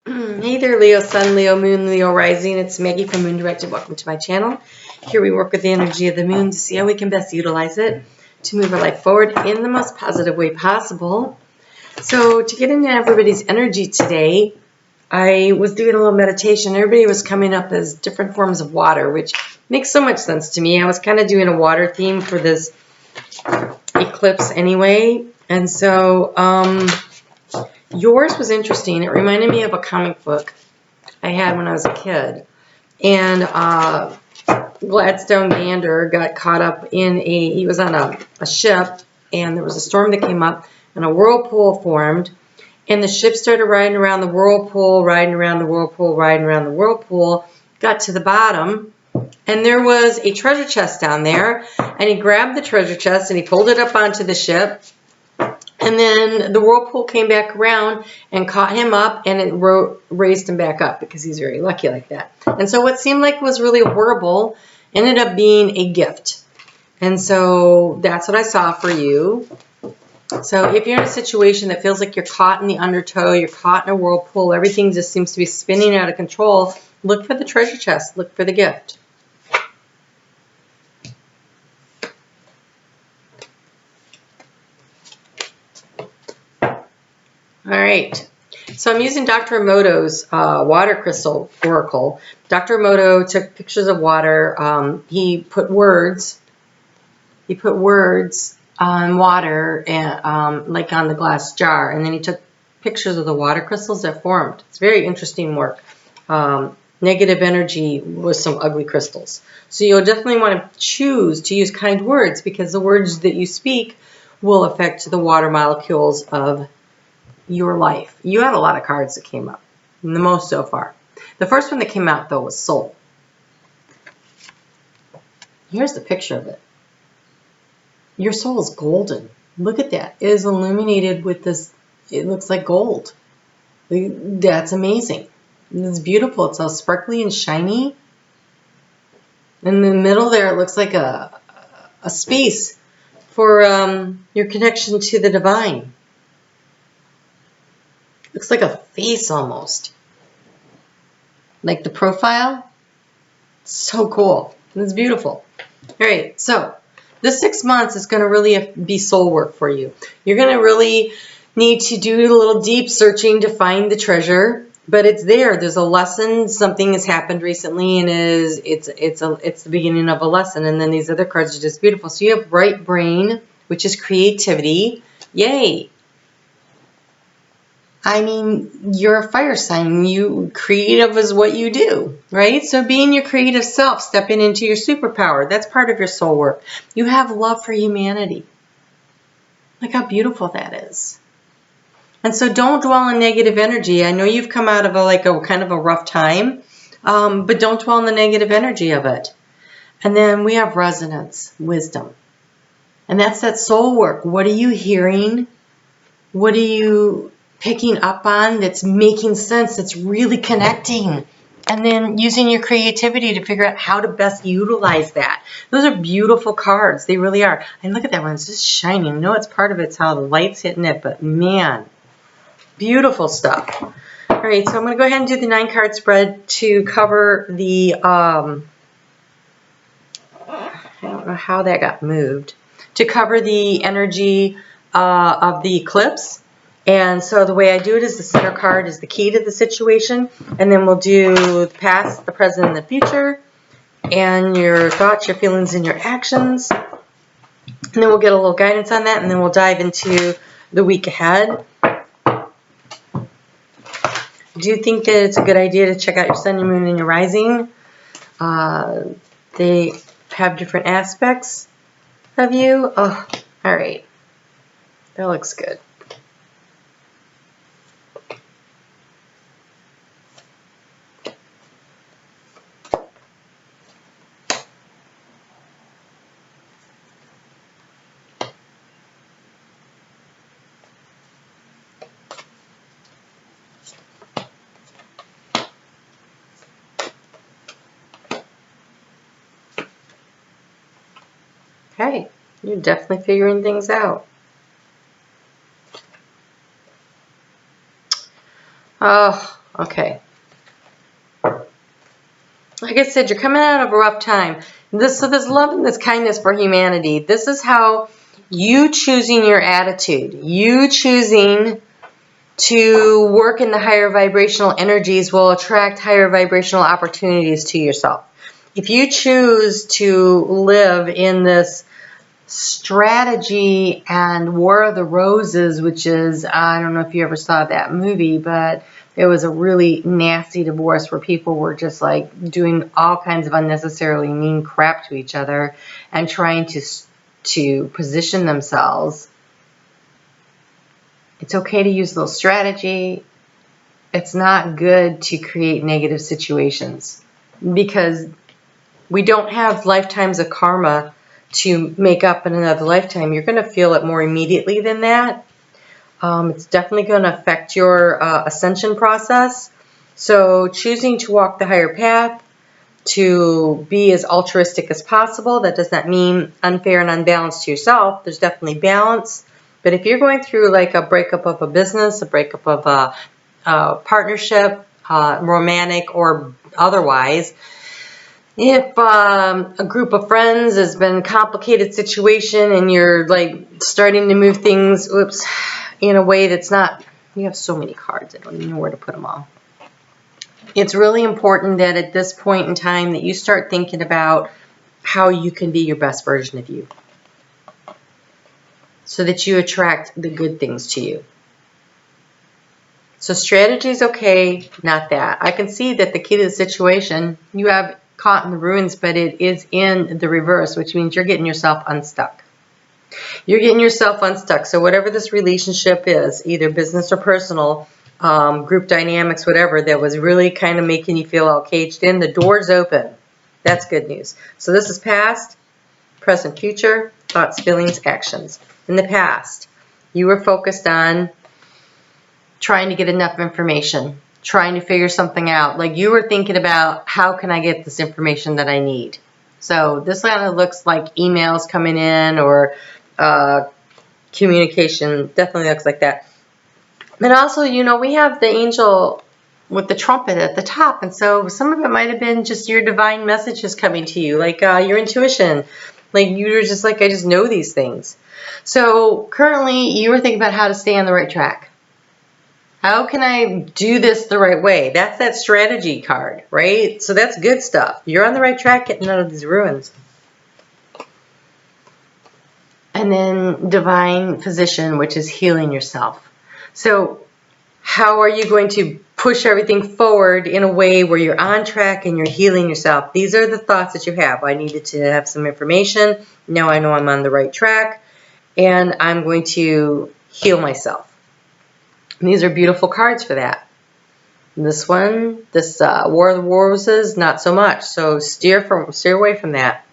Hey there, Leo Sun, Leo Moon, Leo Rising. It's Maggie from Moon Directed. Welcome to my channel. Here we work with the energy of the moon to see how we can best utilize it to move our life forward in the most positive way possible. So to get into everybody's energy today, I was doing a little meditation. Everybody was coming up as different forms of water, which makes so much sense to me. I was kind of doing a water theme for this eclipse anyway. And so yours was interesting. It reminded me of a comic book I had when I was a kid. And Gladstone Gander got caught up in he was on a ship, and there was a storm that came up, and a whirlpool formed, and the ship started riding around the whirlpool, riding around the whirlpool, riding around the whirlpool, got to the bottom, and there was a treasure chest down there, and he grabbed the treasure chest, and he pulled it up onto the ship, and then the whirlpool came back around and caught him up, and it raised him back up because he's very lucky like that. And so what seemed like was really horrible ended up being a gift. And so that's what I saw for you. So if you're in a situation that feels like you're caught in the undertow, you're caught in a whirlpool, everything just seems to be spinning out of control, look for the treasure chest, look for the gift. All right, so I'm using Dr. Emoto's water crystal oracle. Dr. Emoto took pictures of water. He put words on water, and like on the glass jar, and then he took pictures of the water crystals that formed. It's very interesting work. Negative energy with some ugly crystals. So you'll definitely want to choose to use kind words, because the words that you speak will affect the water molecules of your life. You had a lot of cards that came up, the most so far. The first one that came out, though, was soul. Here's the picture of it. Your soul is golden. Look at that. It is illuminated with this, it looks like gold. That's amazing. It's beautiful. It's all sparkly and shiny. In the middle there, it looks like a space for your connection to the divine. Looks like a face almost. Like the profile. So cool. It's beautiful. All right, so this 6 months is going to really be soul work for you. You're going to really need to do a little deep searching to find the treasure, but it's there. There's a lesson. Something has happened recently, and it's the beginning of a lesson. And then these other cards are just beautiful. So you have right brain, which is creativity. Yay! I mean, you're a fire sign. Creative is what you do, right? So being your creative self, stepping into your superpower, that's part of your soul work. You have love for humanity. Look how beautiful that is. And so don't dwell in negative energy. I know you've come out of a kind of a rough time, but don't dwell in the negative energy of it. And then we have resonance, wisdom. And that's that soul work. What are you hearing? What are you picking up on that's making sense, that's really connecting? And then using your creativity to figure out how to best utilize that. Those are beautiful cards. They really are. And look at that one. It's just shining. I know it's part of it's how the light's hitting it, but man, beautiful stuff. All right, so I'm going to go ahead and do the 9-card spread to cover the, I don't know how that got moved, to cover the energy of the eclipse. And so the way I do it is the center card is the key to the situation, and then we'll do the past, the present, and the future, and your thoughts, your feelings, and your actions. And then we'll get a little guidance on that, and then we'll dive into the week ahead. Do you think that it's a good idea to check out your sun, your moon, and your rising? They have different aspects of you. Oh, all right. That looks good. Okay, you're definitely figuring things out. Oh, Okay. Like I said, you're coming out of a rough time. So this love and this kindness for humanity, this is how you choosing your attitude, you choosing to work in the higher vibrational energies will attract higher vibrational opportunities to yourself. If you choose to live in this strategy and War of the Roses, which is, I don't know if you ever saw that movie, but it was a really nasty divorce where people were just like doing all kinds of unnecessarily mean crap to each other and trying to position themselves. It's okay to use a little strategy. It's not good to create negative situations because we don't have lifetimes of karma to make up in another lifetime. You're going to feel it more immediately than that. It's definitely going to affect your ascension process. So choosing to walk the higher path, to be as altruistic as possible, that does not mean unfair and unbalanced to yourself. There's definitely balance. But if you're going through like a breakup of a business, a breakup of a partnership, romantic or otherwise, if a group of friends has been a complicated situation and you're like starting to move things, in a way that's not, you have so many cards, I don't even know where to put them all. It's really important that at this point in time that you start thinking about how you can be your best version of you so that you attract the good things to you. So strategy is okay, not that. I can see that the key to the situation, you have caught in the ruins, but it is in the reverse, which means you're getting yourself unstuck. You're getting yourself unstuck. So whatever this relationship is, either business or personal, group dynamics, whatever, that was really kind of making you feel all caged in, the door's open. That's good news. So this is past, present, future, thoughts, feelings, actions. In the past, you were focused on trying to get enough information, trying to figure something out. Like you were thinking about, how can I get this information that I need? So this kind of looks like emails coming in or communication. Definitely looks like that. And also, you know, we have the angel with the trumpet at the top. And so some of it might have been just your divine messages coming to you, like your intuition. Like you were just like, I just know these things. So currently you were thinking about how to stay on the right track. How can I do this the right way? That's that strategy card, right? So that's good stuff. You're on the right track getting out of these ruins. And then divine physician, which is healing yourself. So how are you going to push everything forward in a way where you're on track and you're healing yourself? These are the thoughts that you have. I needed to have some information. Now I know I'm on the right track and I'm going to heal myself. And these are beautiful cards for that. This one, this War of the Roses, not so much. So steer away from that.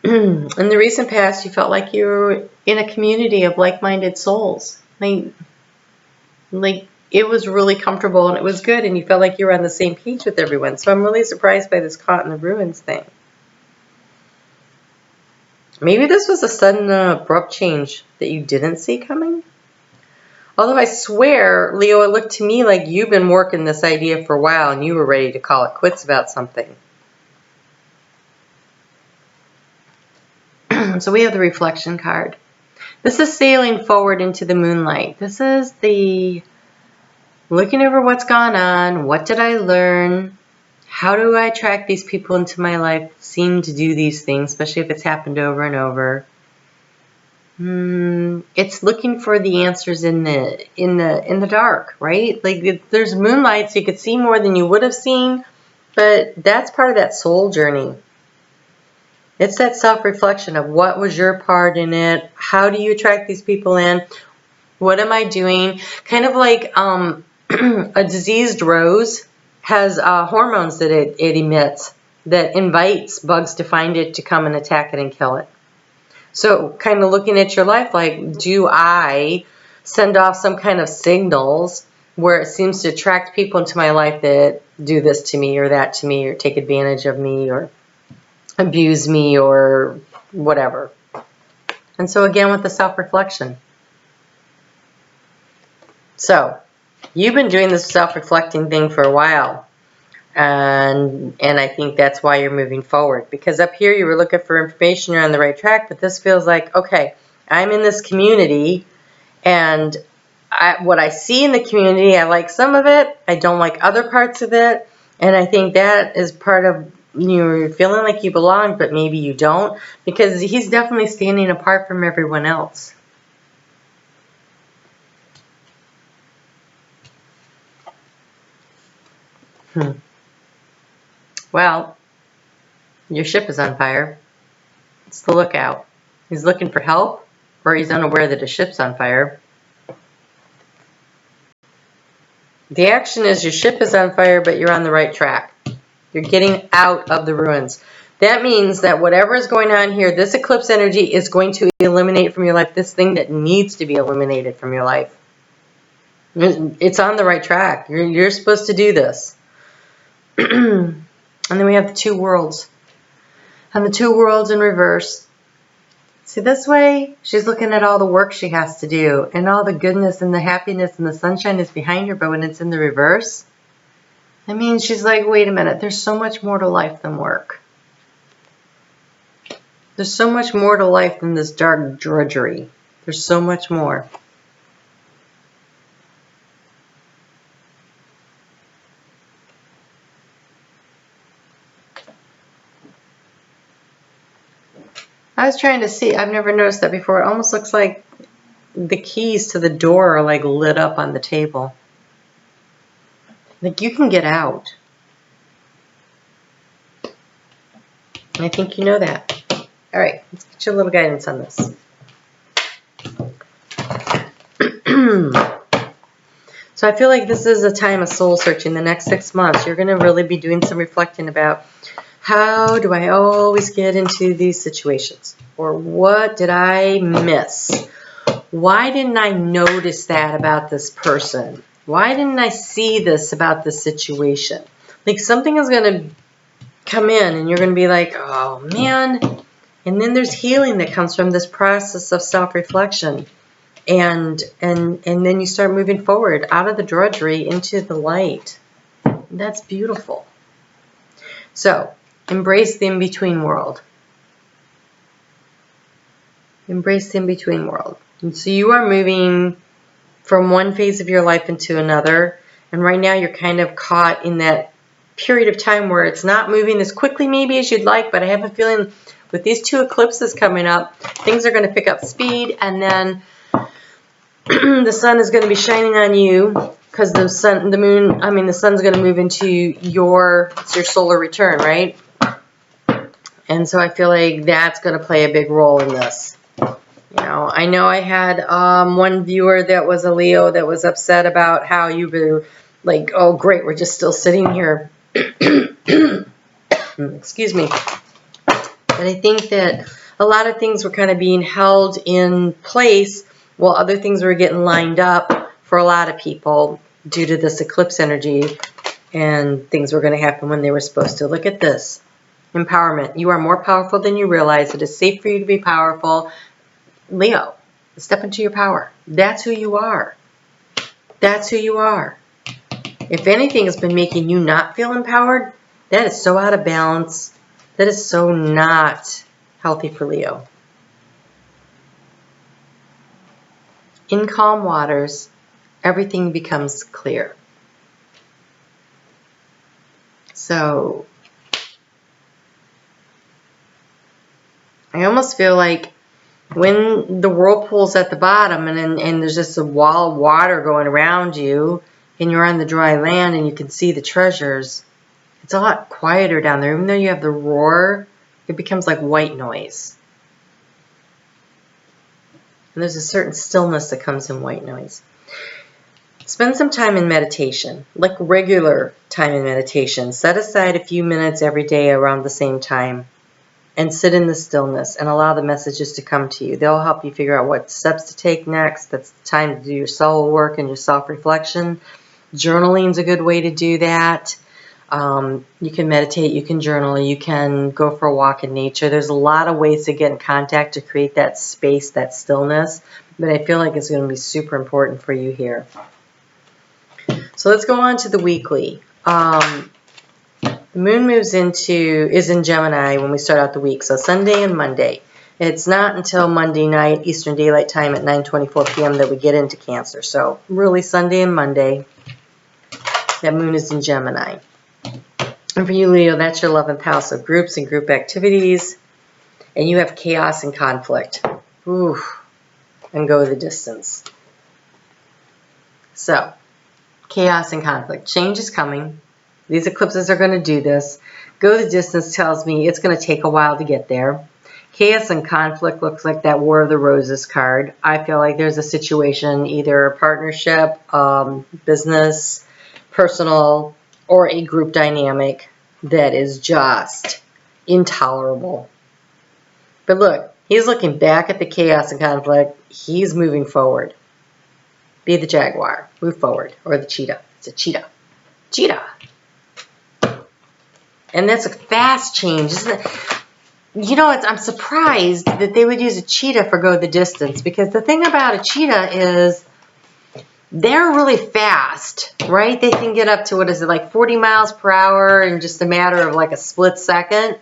In the recent past, you felt like you were in a community of like-minded souls. Like it was really comfortable and it was good, and you felt like you were on the same page with everyone. So I'm really surprised by this caught in the ruins thing. Maybe this was a sudden abrupt change that you didn't see coming. Although I swear, Leo, it looked to me like you've been working this idea for a while and you were ready to call it quits about something. So we have the reflection card. This is sailing forward into the moonlight. This is the looking over what's gone on. What did I learn? How do I attract these people into my life? Seem to do these things, especially if it's happened over and over. It's looking for the answers in the dark, right? Like there's moonlight, so you could see more than you would have seen, but that's part of that soul journey. It's that self-reflection of what was your part in it? How do you attract these people in? What am I doing? Kind of like a diseased rose has hormones that it emits that invites bugs to find it, to come and attack it and kill it. So kind of looking at your life like, do I send off some kind of signals where it seems to attract people into my life that do this to me or that to me or take advantage of me or abuse me or whatever. And so again with the self-reflection. So You've been doing this self-reflecting thing for a while. And I think that's why you're moving forward. Because up here you were looking for information, you're on the right track, but this feels like, okay, I'm in this community, and what I see in the community, I like some of it, I don't like other parts of it, and I think that is part of you're feeling like you belong, but maybe you don't, because he's definitely standing apart from everyone else. Well, your ship is on fire. It's the lookout. He's looking for help, or he's unaware that his ship's on fire. The action is your ship is on fire, but you're on the right track. You're getting out of the ruins. That means that whatever is going on here, this eclipse energy is going to eliminate from your life this thing that needs to be eliminated from your life. It's on the right track. You're supposed to do this. And then we have the two worlds. And the two worlds in reverse. See, this way, she's looking at all the work she has to do, and all the goodness and the happiness and the sunshine is behind her, but when it's in the reverse, that means she's like, wait a minute, there's so much more to life than work. There's so much more to life than this dark drudgery. There's so much more. I was trying to see, I've never noticed that before. It almost looks like the keys to the door are like lit up on the table. Like you can get out. And I think you know that. All right, let's get you a little guidance on this. So I feel like this is a time of soul searching. The next 6 months, you're going to really be doing some reflecting about how do I always get into these situations? Or what did I miss? Why didn't I notice that about this person? Why didn't I see this about this situation? Like something is going to come in and you're going to be like, oh man. And then there's healing that comes from this process of self-reflection. And then you start moving forward out of the drudgery into the light. That's beautiful. So, embrace the in-between world. Embrace the in-between world. And so you are moving from one phase of your life into another. And right now you're kind of caught in that period of time where it's not moving as quickly maybe as you'd like. But I have a feeling with these two eclipses coming up, things are going to pick up speed. And then the sun is going to be shining on you. Because the sun's going to move into your solar return, right? And so I feel like that's going to play a big role in this. You know I had one viewer that was a Leo that was upset about how you were like, oh great, we're just still sitting here. Excuse me. But I think that a lot of things were kind of being held in place while other things were getting lined up for a lot of people due to this eclipse energy, and things were going to happen when they were supposed to. Look at this. Empowerment. You are more powerful than you realize. It is safe for you to be powerful. Leo, step into your power. That's who you are. That's who you are. If anything has been making you not feel empowered, that is so out of balance. That is so not healthy for Leo. In calm waters, everything becomes clear. So I almost feel like when the whirlpool's at the bottom and there's just a wall of water going around you and you're on the dry land and you can see the treasures, it's a lot quieter down there. Even though you have the roar, it becomes like white noise. And there's a certain stillness that comes in white noise. Spend some time in meditation, like regular time in meditation. Set aside a few minutes every day around the same time and sit in the stillness and allow the messages to come to you. They'll help you figure out what steps to take next. That's the time to do your soul work and your self-reflection. Journaling is a good way to do that. You can meditate, you can journal, you can go for a walk in nature. There's a lot of ways to get in contact to create that space, that stillness. But I feel like it's going to be super important for you here. So let's go on to the weekly. The moon is in Gemini when we start out the week. So Sunday and Monday. It's not until Monday night, Eastern Daylight Time at 9:24 p.m. that we get into Cancer. So really Sunday and Monday, that moon is in Gemini. And for you, Leo, that's your 11th house of groups and group activities. And you have chaos and conflict. Ooh, and go the distance. So, chaos and conflict. Change is coming. These eclipses are going to do this. Go the distance tells me it's going to take a while to get there. Chaos and conflict looks like that War of the Roses card. I feel like there's a situation, either a partnership, business, personal, or a group dynamic that is just intolerable. But look, he's looking back at the chaos and conflict. He's moving forward. Be the jaguar. Move forward. Or the cheetah. It's a cheetah. Cheetah. And that's a fast change, isn't it? You know, I'm surprised that they would use a cheetah for go the distance, because the thing about a cheetah is they're really fast, right? They can get up to, what is it, like 40 miles per hour in just a matter of like a split second,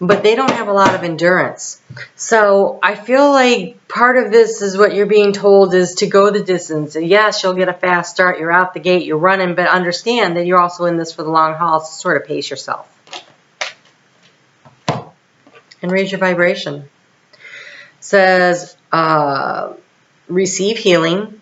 but they don't have a lot of endurance. So I feel like part of this is what you're being told is to go the distance. Yes, you'll get a fast start. You're out the gate. You're running, but understand that you're also in this for the long haul, so sort of pace yourself. And raise your vibration. It says receive healing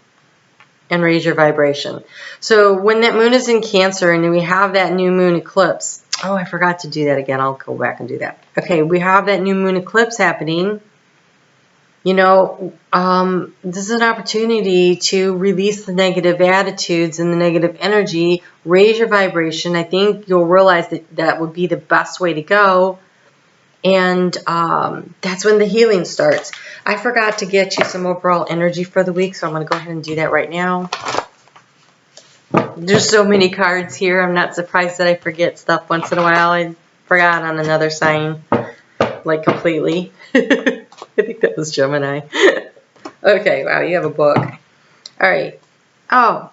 and raise your vibration. So when that moon is in Cancer and we have that new moon eclipse. Oh, I forgot to do that again. I'll go back and do that. Okay, we have that new moon eclipse happening. You know, this is an opportunity to release the negative attitudes and the negative energy. Raise your vibration. I think you'll realize that that would be the best way to go. And that's when the healing starts. I forgot to get you some overall energy for the week, so I'm going to go ahead and do that right now. There's so many cards here. I'm not surprised that I forget stuff once in a while. I forgot on another sign, like completely. I think that was Gemini. Okay, wow, you have a book. All right. Oh,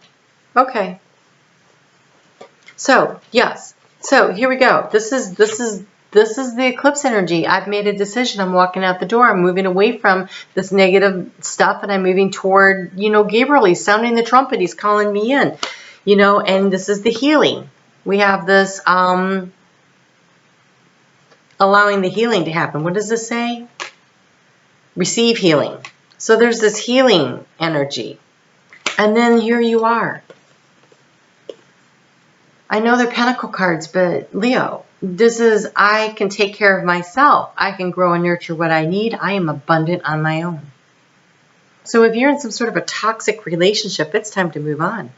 okay. So, yes. So, here we go. This is the eclipse energy. I've made a decision. I'm walking out the door. I'm moving away from this negative stuff, and I'm moving toward, you know, Gabriel. He's sounding the trumpet. He's calling me in, you know, and this is the healing. We have this allowing the healing to happen. What does this say? Receive healing. So there's this healing energy. And then here you are. I know they're pentacle cards, but Leo, this is, I can take care of myself. I can grow and nurture what I need. I am abundant on my own. So if you're in some sort of a toxic relationship, it's time to move on.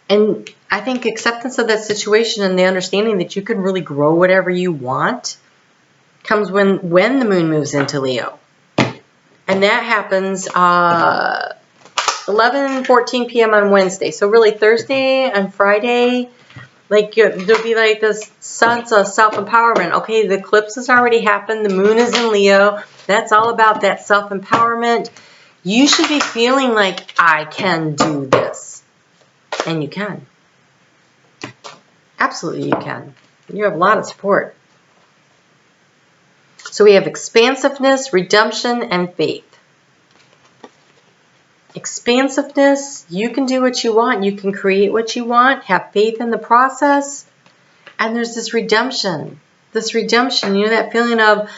And I think acceptance of that situation and the understanding that you can really grow whatever you want comes when the moon moves into Leo. And that happens 11:14 p.m. on Wednesday. So really Thursday and Friday, like there'll be like this sense of self-empowerment. Okay, the eclipse has already happened. The moon is in Leo. That's all about that self-empowerment. You should be feeling like I can do this. And you can. Absolutely you can. You have a lot of support. So we have expansiveness, redemption, and faith. Expansiveness, you can do what you want. You can create what you want. Have faith in the process. And there's this redemption. This redemption, you know, that feeling of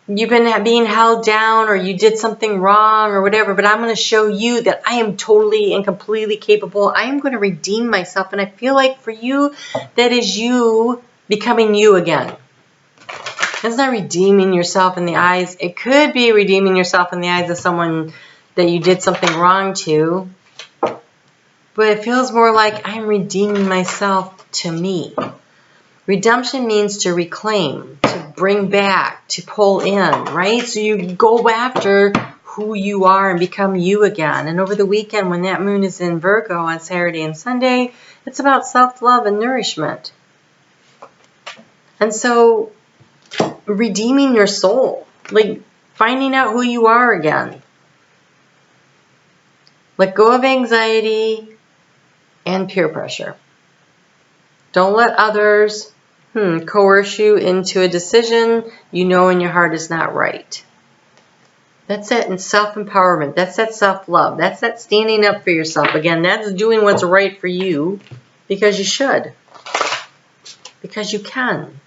you've been being held down or you did something wrong or whatever, but I'm going to show you that I am totally and completely capable. I am going to redeem myself. And I feel like for you, that is you becoming you again. It's not redeeming yourself in the eyes. It could be redeeming yourself in the eyes of someone that you did something wrong to. But it feels more like I'm redeeming myself to me. Redemption means to reclaim, to bring back, to pull in, right? So you go after who you are and become you again. And over the weekend, when that moon is in Virgo on Saturday and Sunday, it's about self-love and nourishment. And so redeeming your soul, like finding out who you are again. Let go of anxiety and peer pressure. Don't let others coerce you into a decision you know in your heart is not right. That's that in self-empowerment. That's that self-love. That's that standing up for yourself. Again, that's doing what's right for you because you should. Because you can.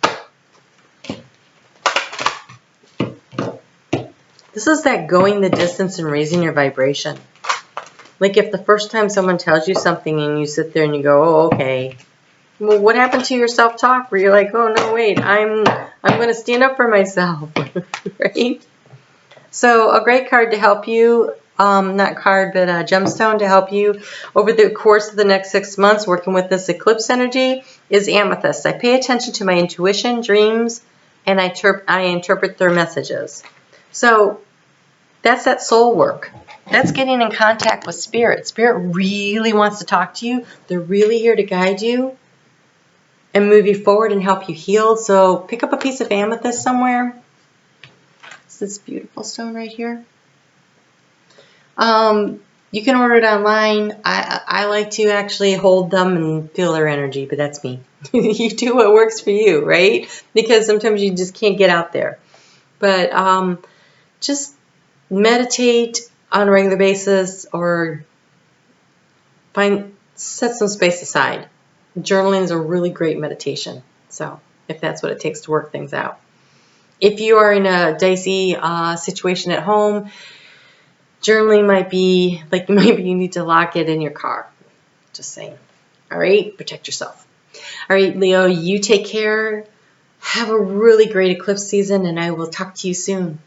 This is that going the distance and raising your vibration. Like if the first time someone tells you something and you sit there and you go, oh, okay. Well, what happened to your self-talk where you're like, oh, no, wait, I'm going to stand up for myself, right? So a great card to help you, not card, but a gemstone to help you over the course of the next 6 months working with this eclipse energy is amethyst. I pay attention to my intuition, dreams, and I interpret their messages. So that's that soul work. That's getting in contact with spirit. Spirit really wants to talk to you. They're really here to guide you and move you forward and help you heal. So pick up a piece of amethyst somewhere. It's this beautiful stone right here. You can order it online. I like to actually hold them and feel their energy, but that's me. You do what works for you, right? Because sometimes you just can't get out there. But just meditate on a regular basis or set some space aside. Journaling is a really great meditation. So if that's what it takes to work things out. If you are in a dicey situation at home, journaling might be like maybe you need to lock it in your car. Just saying. All right, protect yourself. All right, Leo, you take care. Have a really great eclipse season, and I will talk to you soon.